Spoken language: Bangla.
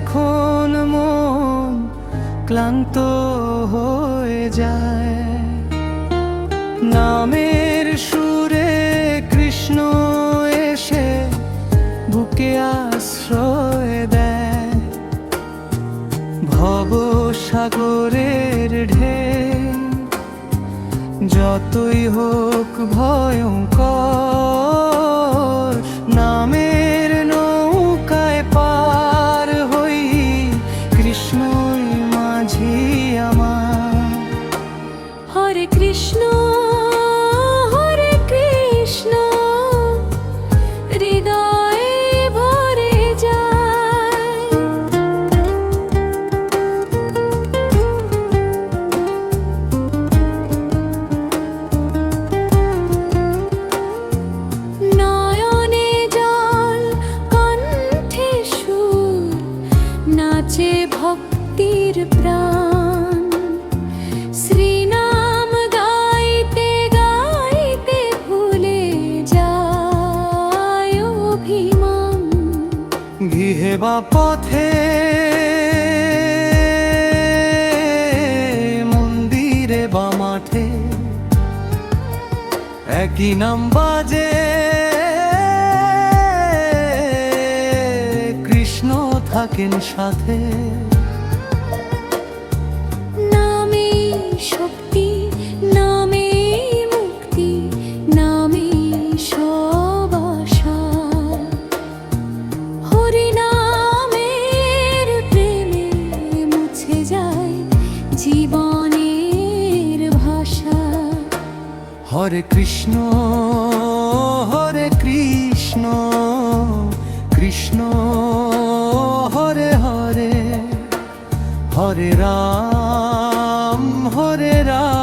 যখন মন ক্লান্ত হয়ে যায়, নামের সুরে কৃষ্ণ এসে বুকে আশ্রয় দেয়। ভব সাগরের ঢেউ যতই হোক ভয়ঙ্কর, নামের নৌকায় পার হই, কৃষ্ণই মাঝি আমার। হরে কৃষ্ণ হরে কৃষ্ণ হৃদয়ে ভরে যায়। নয়নে জল কণ্ঠে সুর, নাচে ভক্তির প্রাণ। শ্রীনাম গাইতে গাইতে ভুলে যায় অভিমান। গৃহে বা পথে মন্দিরে বা মাঠে একই নাম বাজে, কৃষ্ণ থাকেন সাথে। নামে শক্তি, নামে মুক্তি, নামে সব আশা। হরি নামের প্রেমে মুছে যায় জীবনের ভাষা। হরে কৃষ্ণ হরে কৃষ্ণ কৃষ্ণ হরে হরে, হরে রাম হরে রাম